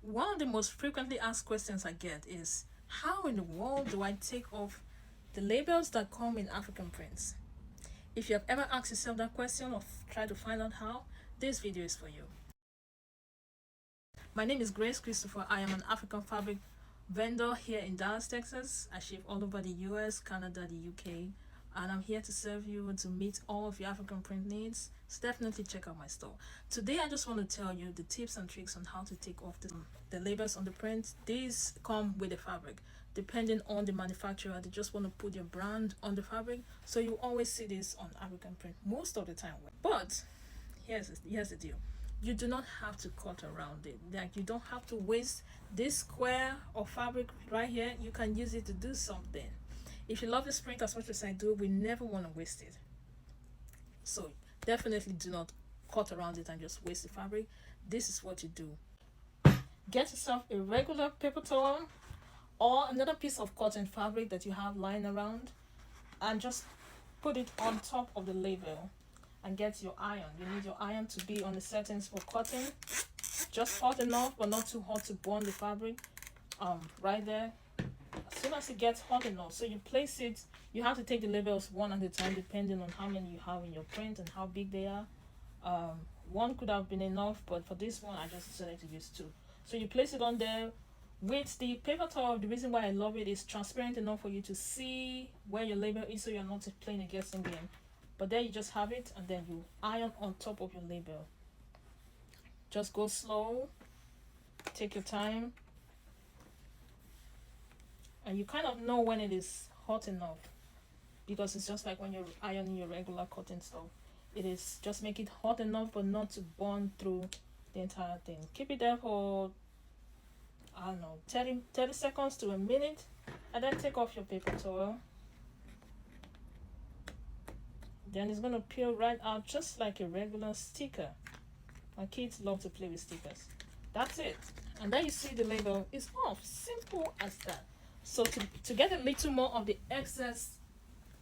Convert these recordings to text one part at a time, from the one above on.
One of the most frequently asked questions I get is, how in the world do I take off the labels that come in African prints? If you have ever asked yourself that question or tried to find out how, this video is for you. My name is Grace Christopher. I am an African fabric vendor here in Dallas, Texas. I ship all over the US, Canada, the UK, and I'm here to serve you and to meet all of your African print needs. So definitely check out my store. Today I just want to tell you the tips and tricks on how to take off the labels on the print. These come with the fabric. Depending on the manufacturer, they just want to put your brand on the fabric, so you always see this on African print most of the time. But here's the deal: you do not have to cut around it. Like, you don't have to waste this square of fabric right here. You can use it to do something. If you love this print as much as I do, we never want to waste it. So definitely do not cut around it and just waste the fabric. This is what you do: get yourself a regular paper towel or another piece of cotton fabric that you have lying around, and just put it on top of the label and get your iron. You need your iron to be on the settings for cotton, just hot enough but not too hot to burn the fabric. Right there, as soon as it gets hot enough, so you place it. You have to take the labels one at a time depending on how many you have in your print and how big they are. One could have been enough, but for this one I just decided to use two. So you place it on there with the paper towel. The reason why I love it is transparent enough for you to see where your label is, so you're not playing a guessing game. But there you just have it, and then you iron on top of your label. Just go slow, take your time, and you kind of know when it is hot enough, because it's just like when you're ironing your regular cotton stuff. It is just make it hot enough but not to burn through the entire thing. Keep it there for, I don't know, 30 seconds to a minute, and then take off your paper towel. Then it's going to peel right out just like a regular sticker. My kids love to play with stickers. That's it. And then you see the label is off. Simple as that. So to get a little more of the excess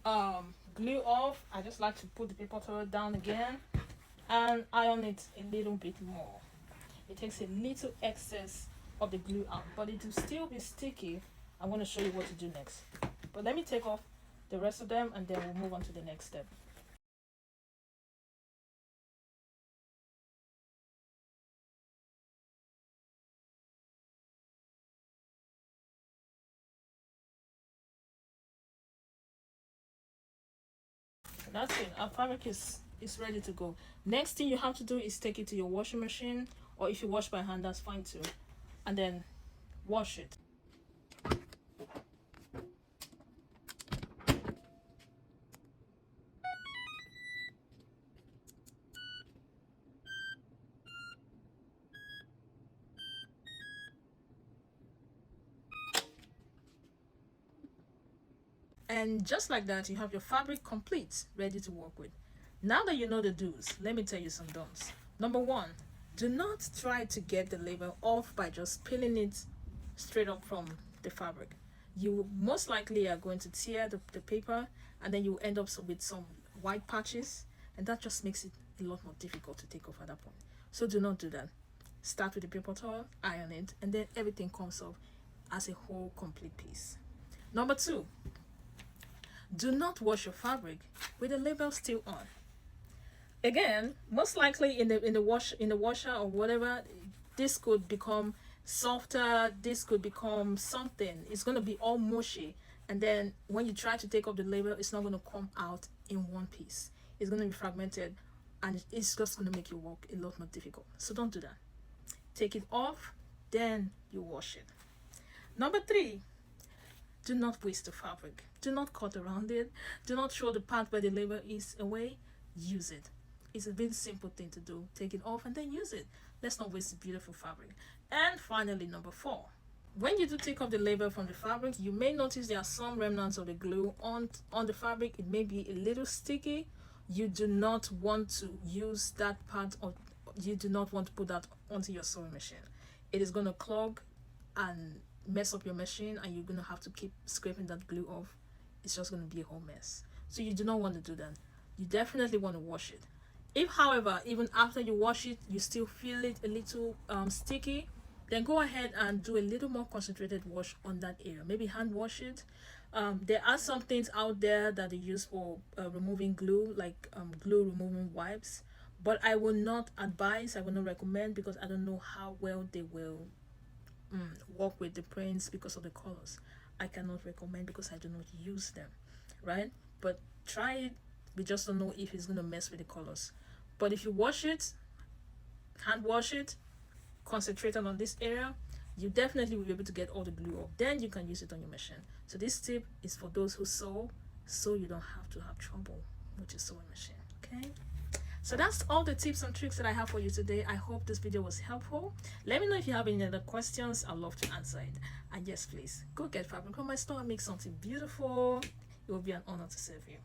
glue off, I just like to put the paper towel down again and iron it a little bit more. It takes a little excess of the glue out, but it will still be sticky. I'm going to show you what to do next. But let me take off the rest of them, and then we'll move on to the next step. That's it. Our fabric is ready to go. Next thing you have to do is take it to your washing machine, or if you wash by hand, that's fine too, and then wash it. And just like that, you have your fabric complete, ready to work with. Now that you know the do's, let me tell you some don'ts. Number one, do not try to get the label off by just peeling it straight up from the fabric. You most likely are going to tear the paper, and then you end up with some white patches, and that just makes it a lot more difficult to take off at that point. So do not do that. Start with the paper towel, iron it, and then everything comes off as a whole complete piece. Number two, do not wash your fabric with the label still on. Again, most likely in the washer or whatever, this could become softer. This could become something. It's going to be all mushy, and then when you try to take off the label, it's not going to come out in one piece. It's going to be fragmented, and it's just going to make your work a lot more difficult. So don't do that. Take it off, then you wash it. Number three, do not waste the fabric. Do not cut around it. Do not throw the part where the label is away. Use it. It's a very simple thing to do. Take it off and then use it. Let's not waste the beautiful fabric. And finally, number four, when you do take off the label from the fabric, you may notice there are some remnants of the glue on the fabric. It may be a little sticky. You do not want to use that part, or you do not want to put that onto your sewing machine. It is going to clog and mess up your machine, and you're going to have to keep scraping that glue off. It's just going to be a whole mess. So you do not want to do that. You definitely want to wash it. If, however, even after you wash it, you still feel it a little sticky, then go ahead and do a little more concentrated wash on that area. Maybe hand wash it. There are some things out there that they use for removing glue, like glue removing wipes, but I will not advise, I will not recommend, because I don't know how well they will work with the prints because of the colors. I cannot recommend because I do not use them, right? But try it. We just don't know if it's gonna mess with the colors. But if you wash it, hand wash it, concentrate on this area, you definitely will be able to get all the glue off. Then you can use it on your machine. So this tip is for those who sew, so you don't have to have trouble with your sewing machine. Okay. So that's all the tips and tricks that I have for you today. I hope this video was helpful. Let me know if you have any other questions. I'd love to answer it. And yes, please go get fabric from my store and make something beautiful. It will be an honor to serve you.